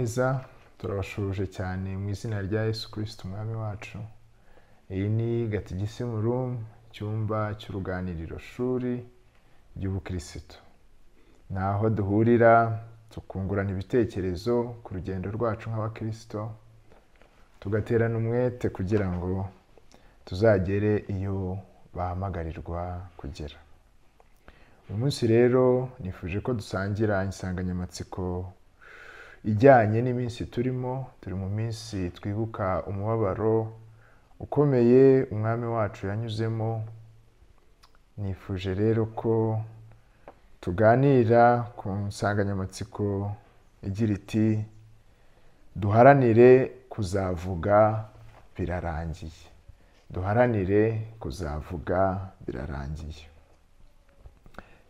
neza turabashuje cyane mu izina rya Yesu Kristo umwami wacu. Iyi ni Gatigisimu Room, icyumba cy'uruganiriro shuri ry'ubukristo. Naho duhurira tukungurana ibitekerezo ku rugendo rwacu nk'abakristo, tugaterana umwete kugira ngo tuzagere iyo bahamagarirwa kugera. Uyu munsi rero nifuje ko dusangira insanganyamatsiko ijyanye n'iminsi turi mu minsi twibuka umubabaro ukomeye umwami wacu yanyuzemo. Nifuje rero ko tuganira ku nsanganyamatsiko igira iti duharanire kuzavuga birarangiye. Duharanire kuzavuga birarangiye.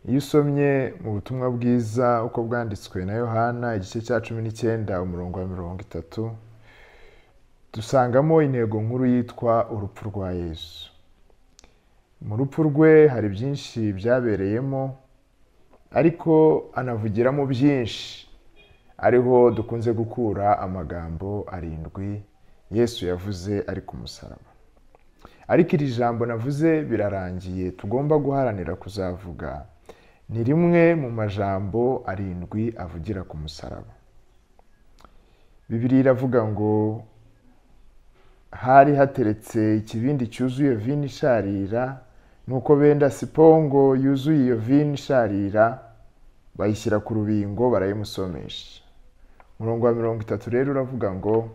Iyo usomye mu butumwa bwiza uko bwanditswe na Yohana igice cya 19 umurongo wa 30, dusangamo intego nkuru yitwa urupfu rwa Yesu. Mu rupfu rwe hari byinshi byabereyemo, ariko anavugiramo byinshi, ariho dukunze gukura amagambo 7 Yesu yavuze ari ku musaraba. Ariko iri jambo navuze birarangiye tugomba guharanira kuzavuga ni rimwe mu majambo 7 avugira ku musaraba. Bibiliya iravuga ngo hari hateretse ikibindi cyuzuye vino isharira, nuko benda sipongo yuzuye iyo vino isharira bayishyira ku rubingo barayimusomesha. Umurongo wa 30 rero uravuga ngo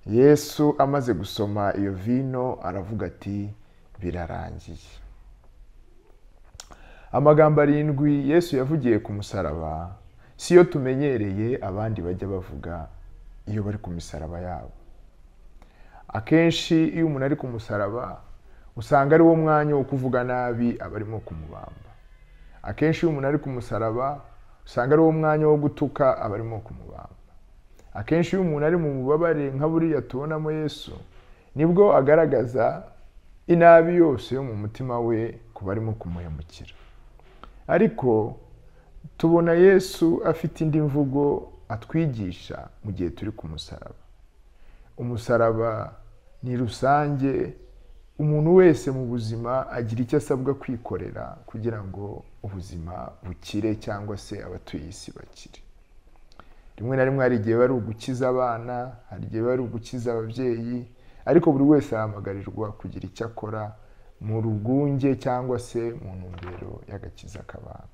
Yesu amaze gusoma iyo vino aravuga ati birarangiye. Amagambo 7 Yesu yavugiye ku musaraba siyo tumenyereye abandi bajya bavuga iyo bari ku misaraba yabo. Akenshi iyo umuntu ari ku musaraba usanga ari wo mwanya wo kuvuga nabi abarimo kumubamba. Akenshi iyo umuntu ari ku musaraba usanga ari wo mwanya wo gutuka abarimo kumubamba. Akenshi iyo umuntu ari mu mubabare nka buriya tubonamo Yesu, nibwo agaragaza inabi yose yo mu mutima we ku barimo kumuhemukira. Ariko tubona Yesu afite indi mvugo atwigisha mu gihe turi ku musaraba. Umusaraba ni rusange, umuntu wese mu buzima agira icyo asabwa kwikorera kugira ngo ubuzima bukire cyangwa se abatuye isi bakire. Rimwe na rimwe hari igihe bari ugukiza abana, hari igihe bari ugukiza ababyeyi, ariko buri wese ahamagarirwa kugira icyo akora mu rugunge cyangwa se mu ntumbero y'agakiza k'abantu.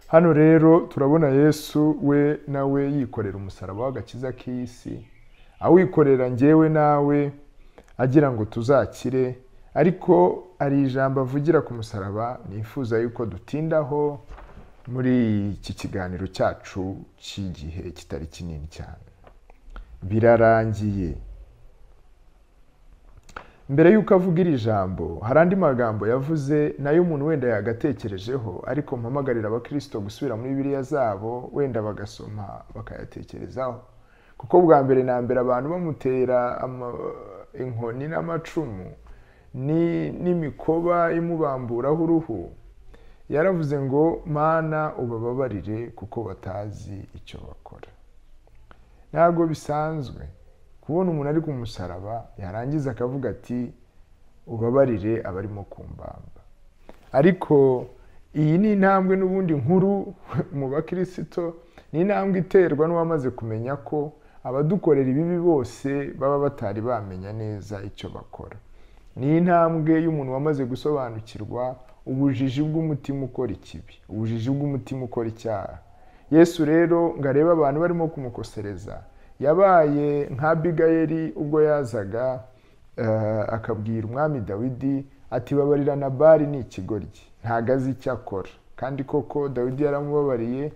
Hano rero turabona Yesu we nawe yikorera umusaraba w'agakiza k'isi, awikorera njyewe nawe agira ngo tuzakire. Ariko ari ijambo avugira ku musaraba nifuza yuko dutindaho muri iki kiganiro cyacu cy'igihe kitari kinini cyane. Birarangiye. Mbere yuko avuga iri jambo hari andi magambo yavuze nayo umuntu wenda yagatekerejeho, ariko mpamagarira abakristo gusubira muri Bibiliya zabo wenda bagasoma bakayatekerezaho, kuko bwa mbere na mbere abantu bamutera inkoni n'amacumu n'imikoba imubamburaho uruhu, yaravuze ngo Mana ubababarire kuko batazi icyo bakora. Ntabwo bisanzwe kubona umuntu ari ku musaraba yarangiza akavuga ati ubabarire abarimo kumbamba. Ariko iyi ni intambwe n'ubundi nkuru mu bakristo, ni intambwe iterwa n'uwamaze kumenya ko abadukorera ibibi bose baba batari bamenya neza icyo bakora. Ni intambwe y'umuntu wamaze gusobanukirwa ubujiji bw'umutima ukora ikibi, ubujiji bw'umutima ukora icyaha. Yesu rero ngo arebe abantu barimo kumukosereza, yabaye nka Abigayeli ubwo yazaga akabwira umwami Dawidi ati babarira Nabali ni ikigoryi, ntago azi icyo akora. Kandi koko Dawidi yaramubabariye.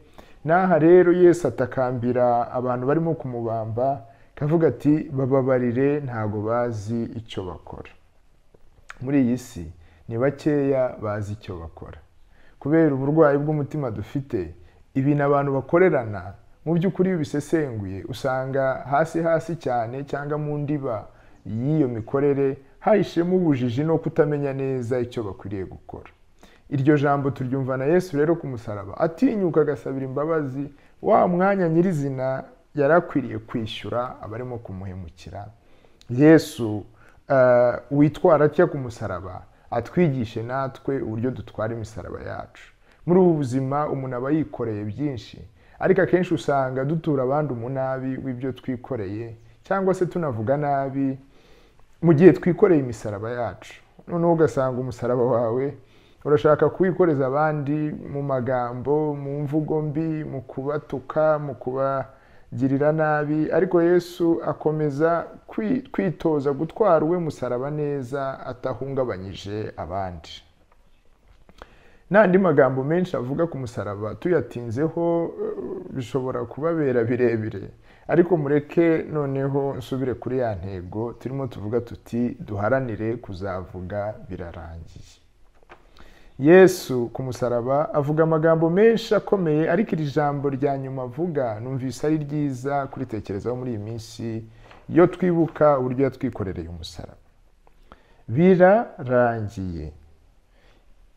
Naha rero Yesu atakambira abantu barimo kumubamba kavuga ati bababarire ntago bazi icyo bakora. Muri iyi si ni bakeya bazi icyo bakora, kubera uburwayi bw'umutima dufite. Ibintu abantu bakorerana mu by'ukuri iyo bisesenguye usanga hasi cyane cyangwa mu ndiba y'iyo mikorere hahishemo ubujiji no kutamenya neza icyo bakwiriye gukora. iryo jambo turyumva na Yesu rero ku musaraba atinyuka agasabira imbabazi wa mwanya nyirizina yarakwiriye kwishyura abarimo kumuhemukira. Yesu witwara atya ku musaraba atwigishe natwe uburyo dutwara imisaraba yacu. Muri ubu buzima umuntu aba yikoreye byinshi, ariko akenshi usanga dutura abandi umunabi w'ibyo twikoreye, cyangwa se tunavuga nabi mu gihe twikoreye imisaraba yacu. Noneho ugasanga umusaraba wawe urashaka kuwikoreza abandi mu magambo, mu mvugo mbi, mu kubatuka, mu kubagirira nabi, ariko Yesu akomeza kwitoza gutwara uwe musaraba neza atahungabanyije abandi. N'andi magambo menshi avuga ku musaraba tuyatinzeho bishobora kubabera birebire, ariko mureke noneho nsubire kuri ya ntego turimo tuvuga tuti duharanire kuzavuga birarangiye. Yesu ku musaraba avuga amagambo menshi akomeye, ariko iri jambo rya nyuma avuga numvise ari ryiza kuritekerezaho muri iyi minsi iyo twibuka uburyo yatwikorereye umusaraba. Birarangiye.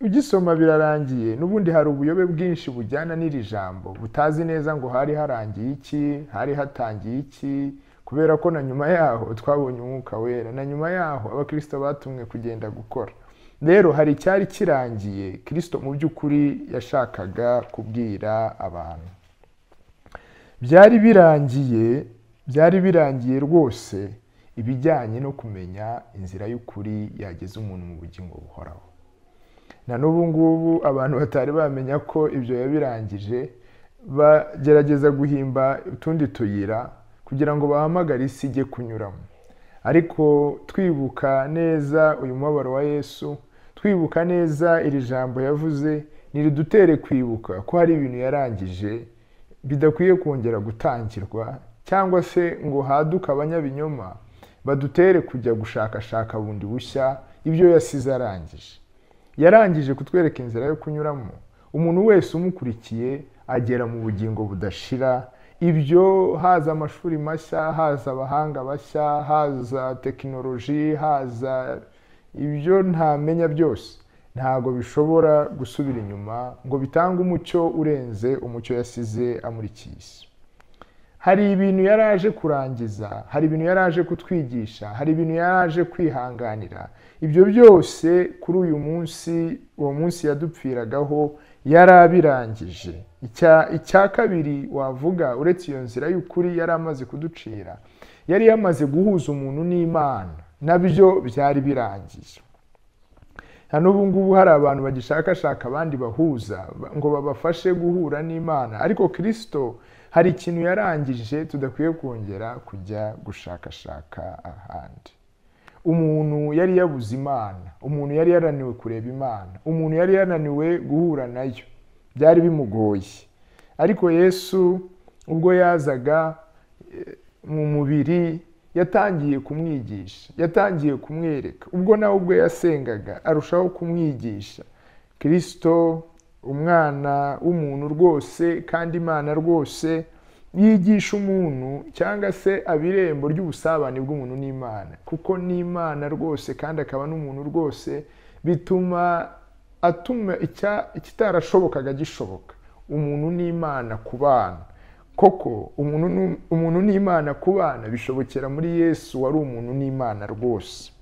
Ugisoma birarangiye, n'ubundi hari ubuyobe bwinshi bujyana n'iri jambo butazi neza ngo hari harangiye iki, hari hatangiye iki, kubera ko na nyuma yaho twabonye umwuka wera, na nyuma yaho abakristo batumwe kugenda gukora. Rero hari icyari kirangiye Kristo mu by'ukuri yashakaga kubwira abantu. Byari birangiye rwose ibijyanye no kumenya inzira y'ukuri yageza umuntu mu bugingo buhoraho. Na n'ubu ngubu abantu batari bamenya ko ibyo yabirangije, bagerageza guhimba utundi tuyira kugira ngo bahamagare isi ijye kunyuramo. Ariko twibuka neza uyu mubabaro wa Yesu, twibuka neza iri jambo yavuze, niridutere kwibuka ko hari ibintu yarangije bidakwiye kongera gutangirwa, cyangwa se ngo haduka abanyabinyoma badutere kujya gushakashaka bundi bushya ibyo yasize arangije. Yarangije kutwereka inzira yo kunyuramo, umuntu wese umukurikiye agera mu bugingo budashira. Ibyo haza amashuri mashya, haza abahanga bashya, haza tekinoloji, haza ibyo ntamenya byose, ntago bishobora gusubira inyuma ngo bitange umucyo urenze umucyo yasize amurikiye isi. Hari ibintu yaraje kurangiza, hari ibintu yaraje kutwigisha, hari ibintu yaraje kwihanganira. Ibyo byose kuri uyu munsi, uwo munsi yadupfiragaho, yarabirangije. Icya kabiri wavuga uretse iyo nzira y'ukuri yari amaze kuducira, yari yamaze guhuza umuntu n'Imana, nabyo byari birangiye. N'ubu ngubu hari abantu bagishakashaka abandi bahuza ngo babafashe guhura n'Imana, ariko Kristo hari ikintu yarangije tudakwiye kongera kujya gushakashaka ahandi. Umuntu yari yabuze Imana, umuntu yari yananiwe kureba Imana, umuntu yari yananiwe guhura nayo, byari bimugoye. Ariko Yesu ubwo yazaga mu mubiri yatangiye kumwigisha, yatangiye kumwereka. Ubwo nawe ubwo yasengaga arushaho kumwigisha. Kristo umwana w'umuntu rwose kandi Imana rwose yigisha umuntu, cyangwa se abirembo ry'ubusabane bw'umuntu n'Imana, kuko n'Imana rwose kandi akaba n'umuntu rwose, bituma atuma ikitarashobokaga gishoboka. Umuntu n'Imana kubana, koko umuntu n'Imana kubana bishobokera muri Yesu wari umuntu n'Imana rwose.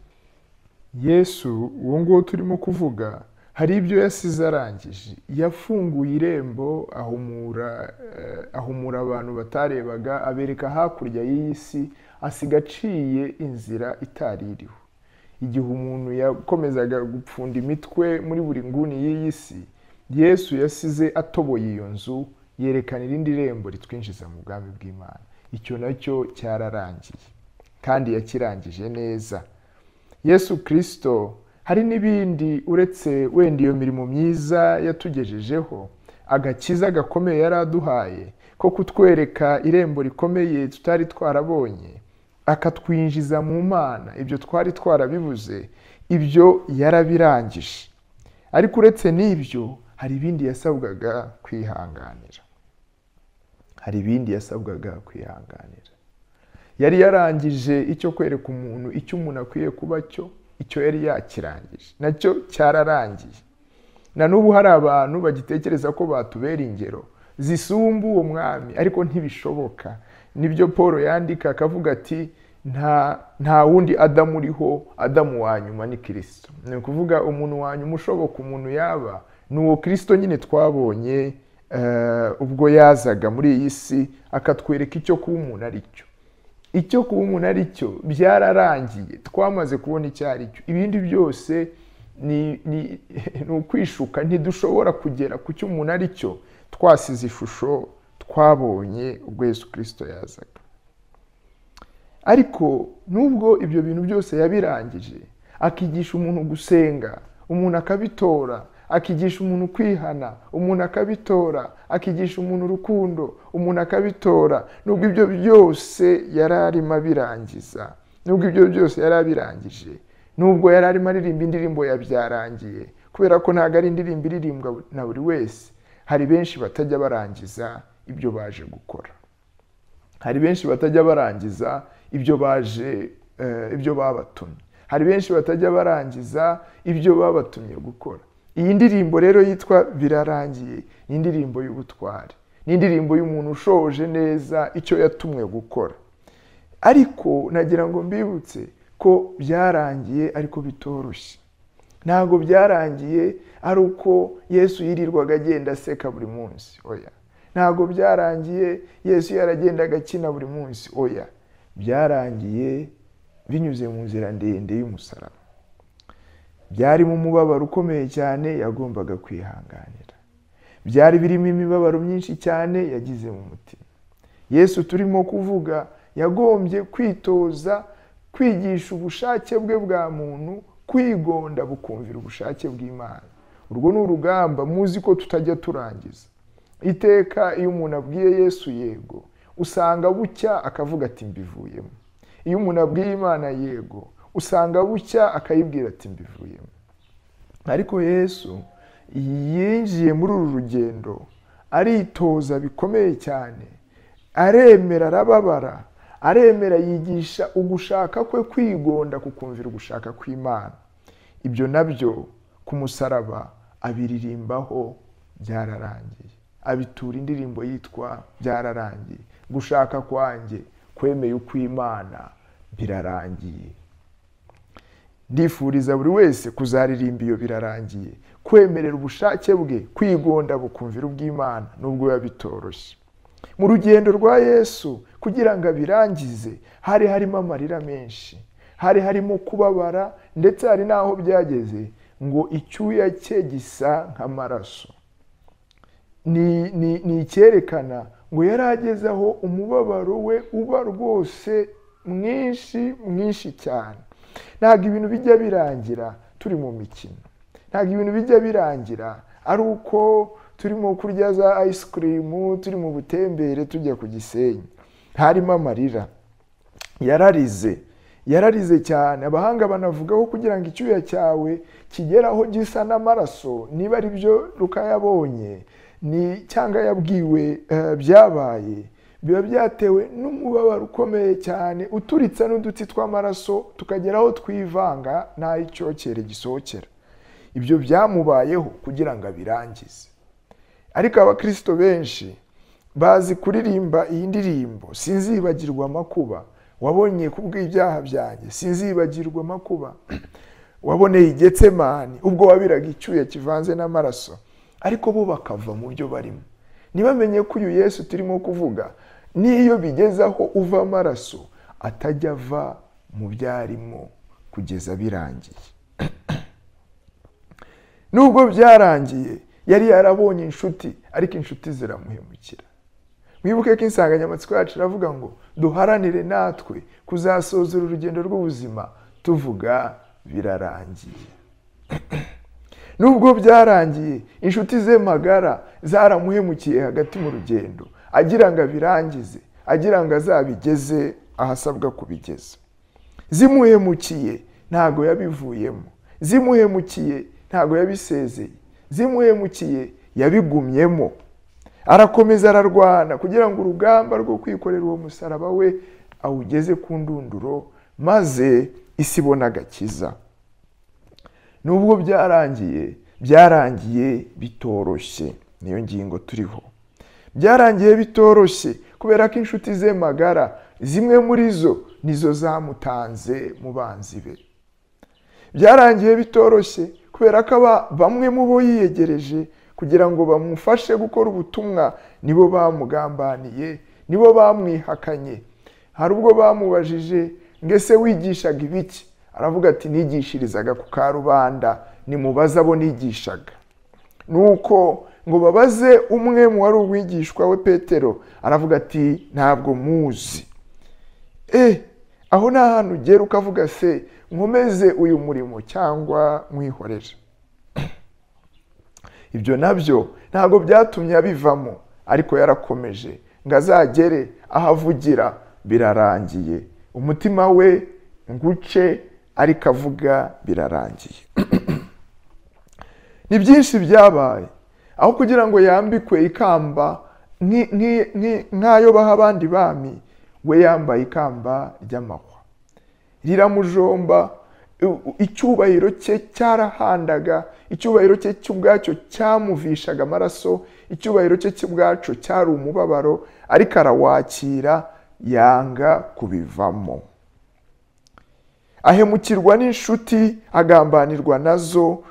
Yesu uwo nguwo turimo kuvuga hari ibyo yasize arangije. Yafunguye irembo, ahumura abantu batarebaga, abereka hakurya y'iyi si, asiga aciye inzira itari iriho. Igihe umuntu yakomezaga gupfunda imitwe muri buri nguni y'iyi si, Yesu yasize atoboye iyo nzu, yerekana irindi rembo ritwinjiza mu bwami bw'Imana. Icyo nacyo cyararangiye kandi yakirangije neza. Yesu Kristo hari n'ibindi uretse wenda iyo mirimo myiza yatugejejeho, agakiza gakomeye yaraduhaye ko kutwereka irembo rikomeye tutari twarabonye, akatwinjiza mu Mana. Ibyo twari twarabibuze, ibyo yarabirangije. Ariko uretse n'ibyo hari ibindi yasabwaga kwihanganira. Yari yarangije icyo kwereka umuntu icyo umuntu akwiye kuba cyo, icyo yari yakirangije, nacyo cyararangiye. na n'ubu hari abantu bagitekereza ko batubera ingero zisumba uwo mwami, ariko ntibishoboka. Nibyo Paul yandika akavuga ati nta wundi Adamu uriho, Adamu wa nyuma ni Kristo. Ni ukuvuga umuntu wa nyuma ushoboka umuntu yaba ni uwo Kristo nyine twabonye ubwo yazaga muri iyi si akatwereka icyo kuba umuntu ari cyo. Icyo kuba umuntu ari cyo byararangiye, twamaze kubona icyo ari cyo. Ibindi byose ni ukwishuka, ntidushobora kugera ku cyo umuntu ari cyo twasize ishusho twabonye ubwo Yesu Kristo yazaga. Ariko nubwo ibyo bintu byose yabirangije, akigisha umuntu gusenga, umuntu akabitora, akigisha umuntu kwihana, umuntu akabitora, akigisha umuntu urukundo, umuntu akabitora. Nubwo ibyo byose yari arimo abirangiza, nubwo ibyo byose yari abirangije, nubwo yari arimo aririmba indirimbo ya byarangiye, kubera ko ntabwo ari indirimbo iririmbwa na buri wese. Hari benshi batajya barangiza ibyo baje gukora, hari benshi batajya barangiza ibyo babatumye, hari benshi batajya barangiza ibyo babatumye gukora. Iyi ndirimbo rero yitwa birarangiye, ni indirimbo y'ubutwari, ni indirimbo y'umuntu ushoje neza icyo yatumwe gukora. Ariko nagira ngo mbibutse ko byarangiye ariko bitoroshye. Ntabwo byarangiye ari uko Yesu yirirwaga agenda aseka buri munsi, oya. Ntabwo byarangiye Yesu yaragendaga akina buri munsi, oya. Byarangiye binyuze mu nzira ndende y'umusaraba. Byari mu mubabaro ukomeye cyane yagombaga kwihanganira. Byari birimo imibabaro myinshi cyane yagize mu mutima. Yesu turimo kuvuga yagombye kwitoza kwigisha ubushake bwe bwa muntu, kwigonda bukumvira ubushake bw'Imana. Urwo ni urugamba muzi ko tutajya turangiza. Iteka iyo umuntu abwiye Yesu yego, usanga bucya akavuga ati mbivuyemo. Iyo umuntu abwiye Imana yego, usanga bucya akayibwira ati mbivuyemo. Ariko Yesu yinjiye muri uru rugendo, aritoza bikomeye cyane, aremera, arababara, aremera, yigisha ugushaka kwe kwigonda kukumvira ugushaka kw'Imana. Ibyo nabyo ku musaraba abiririmbaho byararangiye, abitura indirimbo yitwa byararangiye. Gushaka kwanjye kwemeye ukw'Imana birarangiye. Ndifuriza buri wese kuzaririmba iyo birarangiye, kwemerera ubushake bwe, kwigonda bukumvira ubw'Imana nubwo yabitoroshye. Mu rugendo rwa Yesu kugira ngo abirangize hari harimo amarira menshi, hari harimo kubabara, ndetse hari naho byageze ngo icyuya cye gisa nk'amaraso. Ni icyerekana ngo yari ageze aho umubabaro we uba rwose mwinshi cyane. Ntabwo ibintu bijya birangira turi mu mikino, ntabwo ibintu bijya birangira ari uko turimo kurya za ice cream, turi mu butembere tujya ku Gisenyi. Harimo amarira, yararize cyane. Abahanga banavuga ko kugira ngo icyuya cyawe kigeraho gisa n'amaraso, niba ari byo Luka yabonye cyangwa yabwiwe byabaye, biba byatewe n'umubabaro ukomeye cyane, uturitsa n'uduti tw'amaraso tukageraho twivanga nta icyokere gisohokera. Ibyo byamubayeho kugira ngo abirangize. Ariko abakristo benshi bazi kuririmba iyi ndirimbo, sinzibagirwa amakuba wabonye kubw'ibyaha byanjye, sinzibagirwa amakuba waboneye i Getsemani ubwo wabiraga icyuya kivanze n'amaraso. Ariko bo bakava mu byo barimo, ntibamenye ko uyu Yesu turimo kuvuga niyo bigezaho uva amaraso atajya ava mu byarimo kugeza birangiye. Nubwo byarangiye yari yarabonye inshuti, ariko inshuti ziramuhemukira. Mwibuke ko insanganyamatsiko yacu iravuga ngo duharanire natwe kuzasoza urugendo rw'ubuzima tuvuga birarangiye. Nubwo byarangiye inshuti ze magara zaramuhemukiye hagati mu rugendo, agira ngo abirangize, agira ngo azabigeze ahasabwa kubigeza. Zimuhemukiye ntago yabivuyemo, zimuhemukiye ntago yabisezeye, zimuhemukiye yabigumyemo. Arakomeza ararwana kugira ngo urugamba rwo kwikorera uwo musaraba we awugeze ku ndunduro, maze isi ibona agakiza. Nubwo byarangiye byarangiye bitoroshye. Niyo ngingo turiho. Byarangiye bitoroshye kubera ko inshuti ze magara zimwe muri zo nizo zamutanze mu banzi be. Byarangiye bitoroshye kubera ko bamwe mu bo yiyegereje kugira ngo bamufashe gukora ubutumwa nibo bamugambaniye, nibo bamwihakanye. Hari ubwo bamubajije ngese wigishaga ibiki? Aravuga ati nigishirizaga ku karubanda, nimubaza abo nigishaga. Nuko ngo babaze umwe mu wari uwigishwa we Petero, aravuga ati ntabwo muzi. Aho nta hantu ugera ukavuga se nkomeze uyu murimo cyangwa mwihorere. Ibyo nabyo ntabwo byatumye abivamo, ariko yarakomeje ngo azagere aho avugira birarangiye. Umutima we nguce, ariko avuga birarangiye. Ni byinshi byabaye. Aho kugira ngo yambikwe ikamba nk'ayo baha abandi bami, we yambaye ikamba ry'amahwa riramujomba. Icyubahiro cye cyarahandaga, icyubahiro cye cy'ubwacyo cyamuvishaga amaraso, icyubahiro cye cy'ubwacyo cyari umubabaro, ariko arawakira yanga kubivamo. Ahemukirwa n'inshuti, agambanirwa nazo,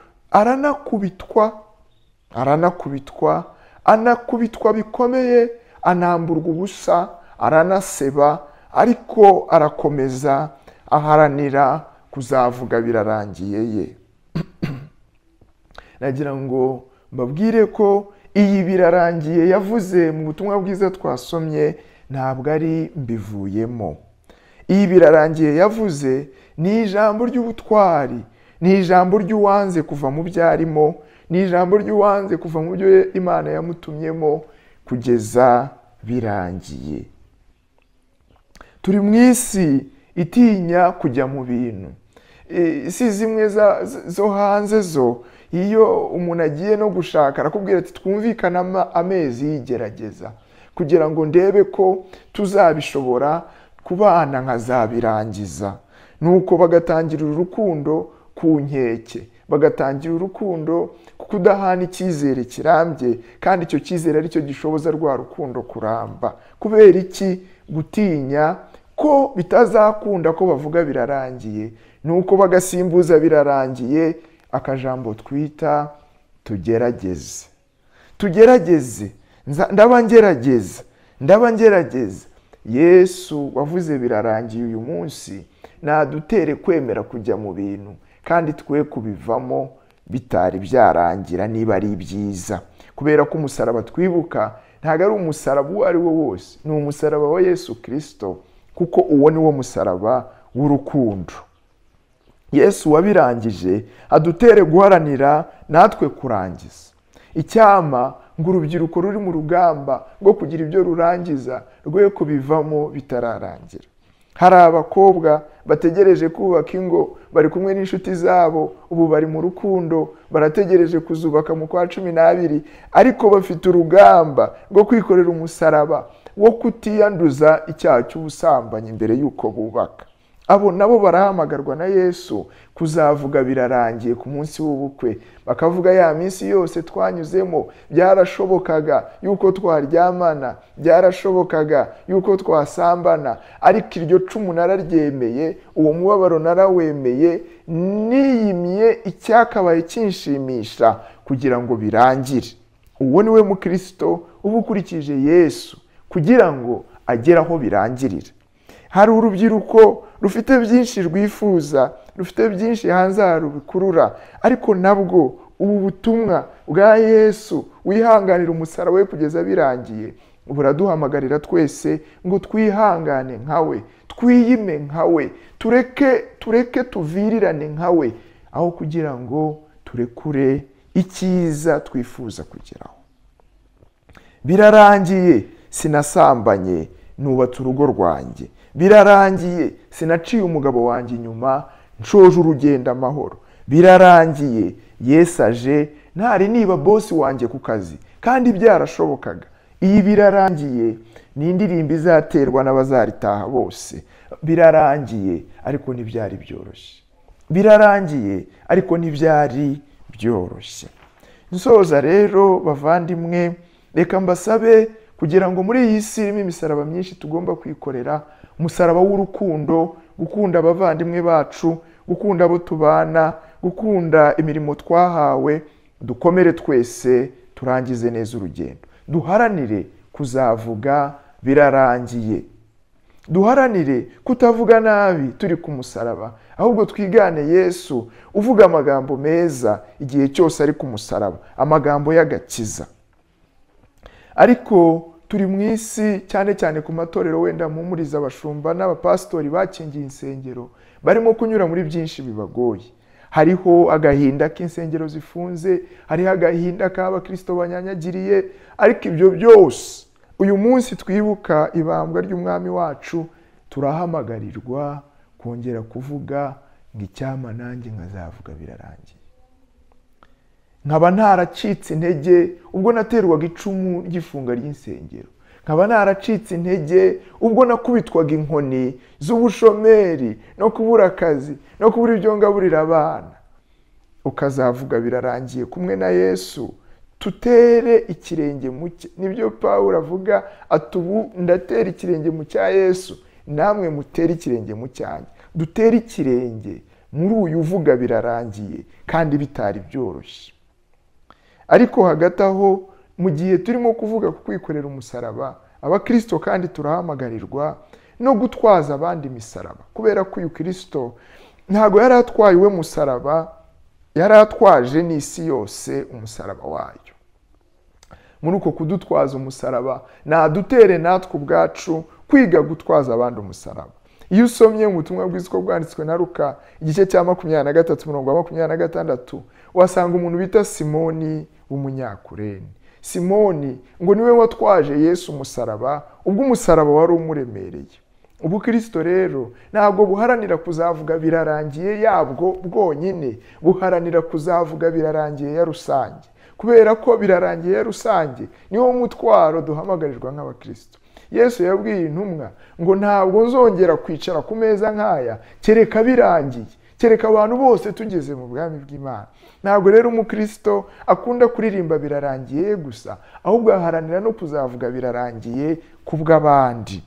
anakubitwa bikomeye, anamburwa ubusa, aranaseba, ariko arakomeza aharanira kuzavuga birarangiye ye. Nagira ngo mbabwire ko iyi birarangiye yavuze mu butumwa bwiza twasomye ntabwo ari mbivuyemo. Iyi birarangiye yavuze ni ijambo ry'ubutwari, ni ijambo ry'uwanze kuva mu byo arimo, ni ijambo ry'uwanze kuva mu byo Imana yamutumyemo kugeza birangiye. Turi mu isi itinya kujya mu bintu. Isi zimwe zo hanze zo, iyo umuntu agiye no gushaka arakubwira ati twumvikana amezi y'igerageza kugira ngo ndebe ko tuzabishobora kubana nkazabirangiza. Nuko bagatangira urukundo ku nkeke, bagatangira urukundo ku kudahana icyizere kirambye, kandi icyo cyizere aricyo gishoboza rwa rukundo kuramba. Kubera iki? Gutinya ko bitazakunda ko bavuga birarangiye. Nuko bagasimbuza birarangiye akajambo twita tugerageze. Tugerageze, ndaba ngerageza. Yesu wavuze birarangiye uyu munsi nadutere kwemera kujya mu bintu, kandi twe kubivamo bitari byarangira niba ari byiza. Kubera ko umusaraba twibuka ntabwo ari umusaraba uwo ari wo wose, ni umusaraba wa Yesu Kristo, kuko uwo ni wo musaraba w'urukundo. Yesu wabirangije adutere guharanira natwe kurangiza. Icyama ngo urubyiruko ruri mu rugamba rwo kugira ibyo rurangiza rwe kubivamo bitararangira. Hari abakobwa bategereje kubaka ingo, bari kumwe n'inshuti zabo, ubu bari mu rukundo, barategereje kuzubaka mu kwa 12, ariko bafite urugamba rwo kwikorera umusaraba wo kutiyanduza icyaha cy'ubusambanyi imbere y'uko bubaka. Abo nabo barahamagarwa na Yesu kuzavuga birarangiye ku munsi w'ubukwe. Bakavuga ya minsi yose twanyuzemo, byarashobokaga yuko twaryamana, byarashobokaga yuko twasambana, ariko iryo cumu nararyemeye, uwo mubabaro narawemeye, niyimye icyakabaye kinshimisha kugira ngo birangire. Uwo ni we mukristo uba ukurikije Yesu kugira ngo agere aho birangirira. Hari urubyiruko rufite byinshi rwifuza, rufite byinshi hanze rubikurura, ariko nabwo ubu butumwa bwa Yesu wihanganira umusaraba we kugeza birangiye buraduhamagarira twese ngo twihangane nkawe, twiyime nkawe, tureke tuvirirane nkawe, aho kugira ngo turekure icyiza twifuza kugeraho. Birarangiye, sinasambanye, nubatse urugo rwanjye. Birarangiye, sinaciye umugabo wanjye inyuma, nshoje urugendo amahoro. Birarangiye, Yesu aje, ntari niba bosi wanjye ku kazi, kandi byarashobokaga. Iyi birarangiye ni indirimbo izaterwa n'abazaritaha bose. Birarangiye, ariko ntibyari byoroshye. Birarangiye, ariko ntibyari byoroshye. nsoza rero bavandimwe, reka mbasabe kugira ngo muri iyi si irimo imisaraba myinshi tugomba kwikorera, umusaraba w'urukundo, gukunda abavandimwe bacu, gukunda abo tubana, gukunda imirimo twahawe, dukomere twese turangize neza urugendo. Duharanire kuzavuga birarangiye. Duharanire kutavuga nabi turi ku musaraba, ahubwo twigane Yesu uvuga amagambo meza igihe cyose ari ku musaraba, amagambo y'agakiza. Ariko turi mu isi cyane cyane ku matorero wenda mpumuriza abashumba n'abapasitori bakingiye insengero, barimo kunyura muri byinshi bibagoye. Hariho agahinda k'insengero zifunze, hariho agahinda k'abakristo banyanyagiriye, ariko ibyo byose uyu munsi twibuka ibambwa ry'umwami wacu, turahamagarirwa kongera kuvuga ngo icyama nanjye nkazavuga birarangiye. Nkaba ntaracitse intege ubwo naterwaga icumu ry'ifunga ry'insengero, nkaba ntaracitse intege ubwo nakubitwaga inkoni z'ubushomeri no kubura akazi no kubura ibyo ngaburira abana. Ukazavuga birarangiye kumwe na Yesu, tutere ikirenge mu cye. Nibyo Pawulo avuga ati ubu ndatera ikirenge mu cya Yesu, namwe mutere ikirenge mu cyanjye. Dutere ikirenge muri uyu uvuga birarangiye kandi bitari byoroshye. Ariko hagati aho mu gihe turimo kuvuga ku kwikorera umusaraba, abakristo kandi turahamagarirwa no gutwaza abandi imisaraba, kubera ko uyu Kristo ntago yari atwaye we musaraba, yari atwaje n'isi yose umusaraba wayo. Muri uko kudutwaza umusaraba, nadutere natwe ubwacu kwiga gutwaza abandi umusaraba. Iyo usomye mu butumwa bwiza uko bwanditswe na Luka igice cya 23:26, wasanga umuntu bita Simoni w'umunyakureni. Simoni ngo niwe watwaje Yesu umusaraba, ubwo umusaraba wari umuremereye. Ubu Kristo rero ntabwo buharanira kuzavuga birarangiye yabwo bwonyine, buharanira kuzavuga birarangiye ya rusange, kubera ko birarangiye ya rusange niwo mutwaro duhamagarirwa nk'abakristo. Yesu yabwiye intumwa ngo ntabwo nzongera kwicara ku meza nk'aya kereka birangiye, kereka abantu bose tugeze mu bwami bw'Imana. Ntabwo rero umukristo akunda kuririmba birarangiye gusa, ahubwo aharanira no kuzavuga birarangiye kubw'abandi.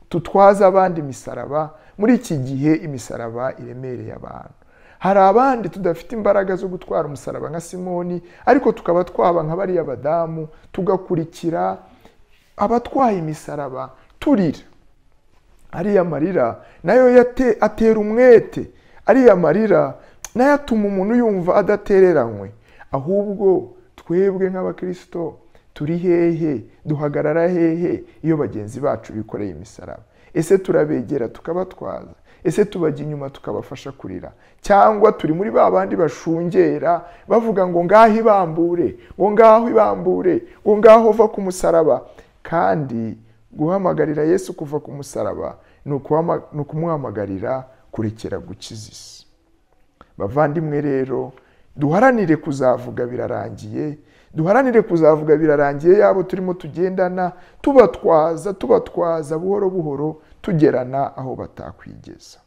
Tutwaza abandi imisaraba. Muri iki gihe imisaraba iremereye abantu. Hari abandi tudafite imbaraga zo gutwara umusaraba nka Simoni, ariko tukaba twaba nka bariya badamu, tugakurikira abatwaye imisaraba turira. Ariya marira nayo atera umwete, ariya marira nayo atuma umuntu yumva adatereranywe. Ahubwo twebwe nk'abakristo turi hehe, duhagarara hehe iyo bagenzi bacu bikoreye imisaraba? Ese turabegera tukabatwaza? Ese tubajya inyuma tukabafasha kurira? Cyangwa turi muri babandi bashungera bavuga ngo ngaho ibambure, ngo ngaho ibambure, ngo ngaho va ku musaraba? Kandi guhamagarira Yesu kuva ku musaraba ni ukumuhamagarira kurekera gukiza isi. Bavandimwe rero, duharanire kuzavuga birarangiye, duharanire kuzavuga birarangiye yabo turimo tugendana, tubatwaza buhoro buhoro tugerana aho batakwigeza.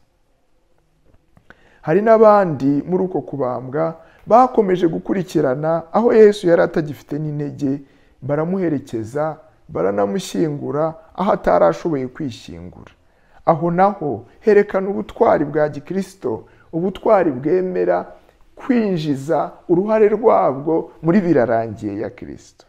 Hari n'abandi muri uko kubambwa bakomeje gukurikirana aho Yesu yari atagifite n'intege, baramuherekeza, baranamushyingura aho atarashoboye kwishyingura. Aho naho herekana ubutwari bwa gikristo, ubutwari bwemera kwinjiza uruhare rwabwo muri birarangiye ya Kristo.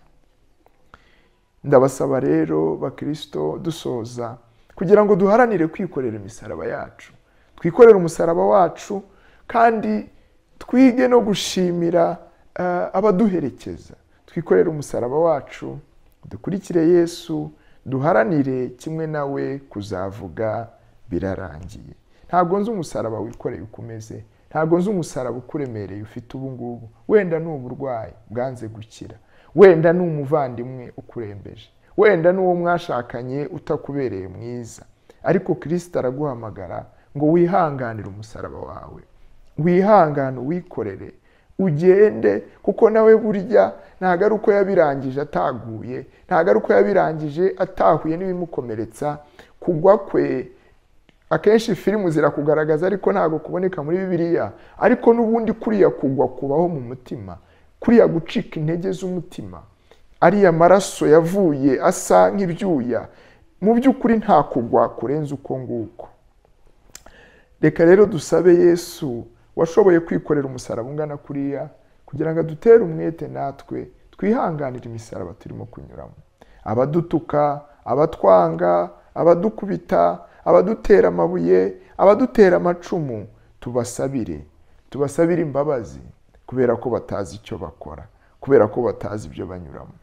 Ndabasaba rero bakristo dusoza kugira ngo duharanire kwikorera imisaraba yacu, twikorera umusaraba wacu, kandi twige no gushimira abaduherekeza. Twikorera umusaraba wacu, dukurikire Yesu, duharanire kimwe nawe kuzavuga birarangiye. Ntabwo nzi umusaraba wikoreye ukomeze, ntabwo nzi umusaraba ukuremereye ufite ubu ngubu. Wenda ni uburwayi bwanze gukira, wenda ni umuvandimwe ukurembeje, wenda ni uwo mwashakanye utakubereye mwiza. Ariko Kristo araguhamagara ngo wihanganire umusaraba wawe, wihangane uwikorere, ugende, kuko nawe burya ntago ari uko yabirangije ataguye, ntago ari uko yabirangije atahuye n'ibimukomeretsa. Kugwa kwe akenshi filmu zirakugaragaza, ariko ntago kuboneka muri Bibiliya. Ariko n'ubundi kuriya kugwa kubaho mu mutima. kuriya gucika intege z'umutima, ariya maraso yavuye asa nk'ibyuya, mu by'ukuri nta kugwa kurenza uko nguko. Reka rero dusabe Yesu washoboye kwikorera umusaraba ungana kuriya, kugira ngo adutere umwete natwe twihanganire imisaraba turimo kunyuramo. Abadutuka, abatwanga, abadukubita, abadutera amabuye, abadutera amacumu, tubasabire imbabazi, kubera ko batazi icyo bakora, kubera ko batazi ibyo banyuramo.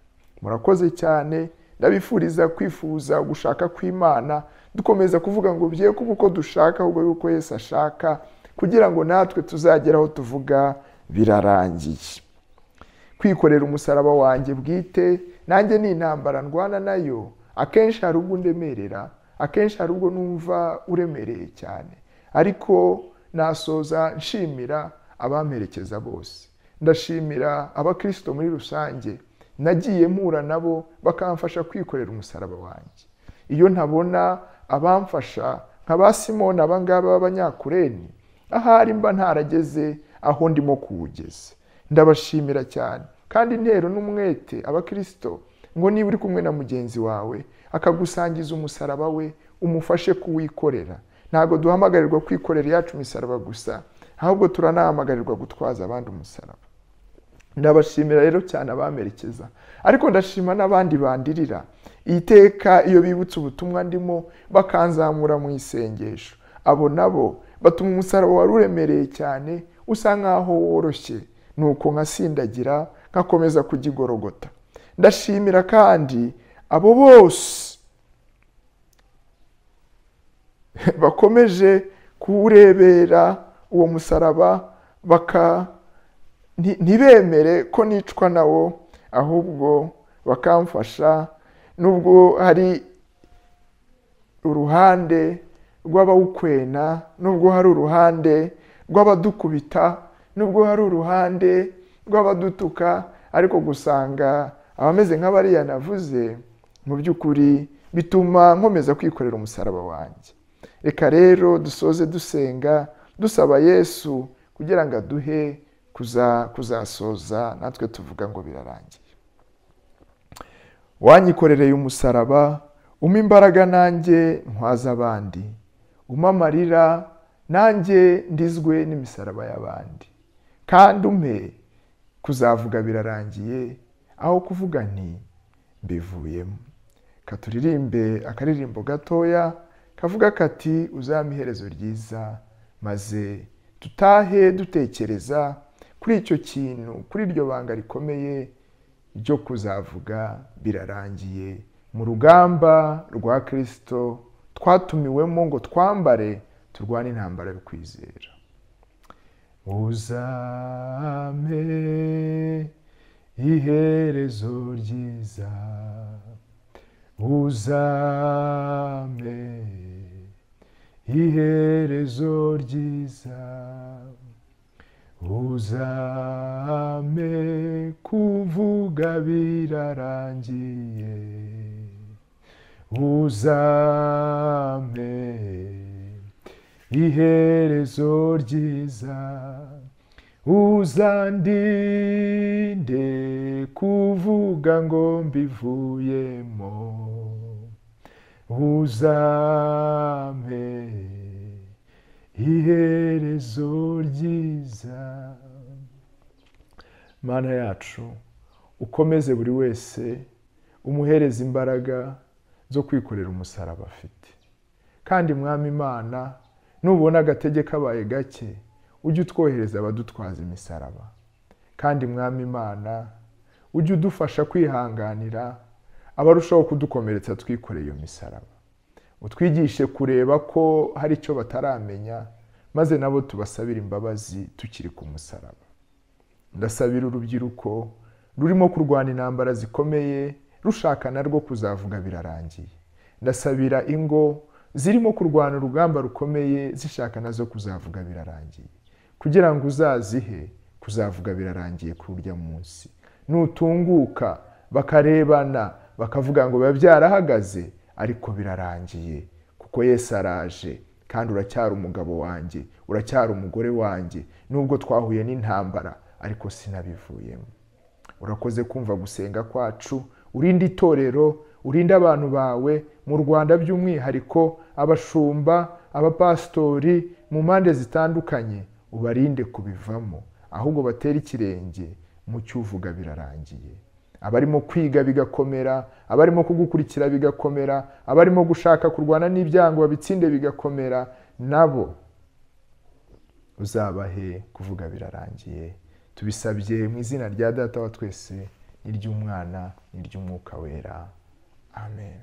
Murakoze cyane, ndabifuriza kwifuza gushaka kw'Imana, dukomeza kuvuga ngo bye kuba uko dushaka ahubwo yuko Yesu ashaka, kugira ngo natwe tuzagera aho tuvuga birarangiye. Kwikorera umusaraba wanjye bwite, nanjye ni intambara ndwana nayo. Akenshi hari ubwo ndemerera, akenshi hari ubwo numva uremereye cyane, ariko nasoza nshimira abamperekeza bose. Ndashimira abakristo muri rusange, nagiye mpura nabo bakamfasha kwikorera umusaraba wanjye. Iyo ntabona abamfasha nka ba Simoni abangaba b'Abanyakureni, ahari mba ntarageze aho ndimo kuwugeza. Ndabashimira cyane, kandi intero n'umwete abakristo ngo niba uri kumwe na mugenzi wawe akagusangiza umusaraba we, umufashe kuwikorera. Ntabwo duhamagarirwa kwikorera yacu imisaraba gusa, ahubwo turanahamagarirwa gutwaza abandi umusaraba. Ndabashimira rero cyane abamerekeza, ariko ndashima n'abandi bandirira iteka iyo bibutse ubutumwa ndimo bakanzamura mu isengesho. Abo nabo batuma umusaraba wari uremereye cyane usa nkaho woroshye, nuko nkasindagira nkakomeza kugigorogota. Ndashimira kandi abo bose bakomeje kuwurebera uwo musaraba, ntibemere ko nicwa nawo, ahubwo bakamfasha. Nubwo hari uruhande rw'abawukwena, nubwo hari uruhande rw'abadukubita, nubwo hari uruhande rw'abadutuka, ariko gusanga abameze nk'abariya navuze, mu by'ukuri bituma nkomeza kwikorera umusaraba wanjye. Reka rero dusoze dusenga dusaba Yesu kugira ngo aduhe kuzasoza natwe tuvuga ngo birarangiye. Wanyikorereye umusaraba, umpa imbaraga nanjye ntwaza abandi, umpa amarira nanjye ndizwe n'imisaraba y'abandi, kandi umpe kuzavuga birarangiye aho kuvuga nti mbivuyemo. Katuririmbe akaririmbo gatoya kavuga kati uzampa iherezo ryiza, maze tutahe dutekereza kuri icyo kintu, kuri iryo banga rikomeye ryo kuzavuga birarangiye mu rugamba rwa Kristo twatumiwemo ngo twambare turwane intambara yo kwizera. Uzampe iherezo ryiza, uzampe iherezo ryiza, uzampe kuvuga birarangiye, uzampe iherezo ryiza, uzandinde kuvuga ngo mbivuyemo, uzampe iherezo ryiza. Mana yacu, ukomeze buri wese umuhereza imbaraga zo kwikorera umusaraba afite. Kandi Mwami Imana, nubona agatege kabaye gake, ujye utwohereza abadutwaza imisaraba. Kandi Mwami Imana, ujye udufasha kwihanganira abarushaho kudukomeretsa twikoreye iyo misaraba. Utwigishe kureba ko hari icyo bataramenya, maze nabo tubasabira imbabazi tukiri ku musaraba. Ndasabira urubyiruko rurimo kurwana intambara zikomeye, rushaka narwo kuzavuga birarangiye. Ndasabira ingo zirimo kurwana urugamba rukomeye, zishaka nazo kuzavuga birarangiye, kugira ngo uzazihe kuzavuga birarangiye kuri urya munsi. Nutunguka bakarebana bakavuga ngo biba byarahagaze, ariko birarangiye, kuko Yesu araje, kandi uracyari umugabo wanjye, uracyari umugore wanjye. Nubwo twahuye n'intambara, ariko sinabivuyemo. urakoze kumva gusenga kwacu, urinde itorero, urinde abantu bawe mu Rwanda by'umwihariko, abashumba, abapasitori mu mpande zitandukanye, ubarinde kubivamo, ahubwo batera ikirenge mu cyuvuga birarangiye. Abarimo kwiga bigakomera, abarimo kugukurikira bigakomera, abarimo gushaka kurwana n'ibyango babitsinde bigakomera, nabo uzabahe kuvuga birarangiye. Tubisabye mu izina rya Data wa twese, n'iry'Umwana, n'iry'Umwuka wera. Amen.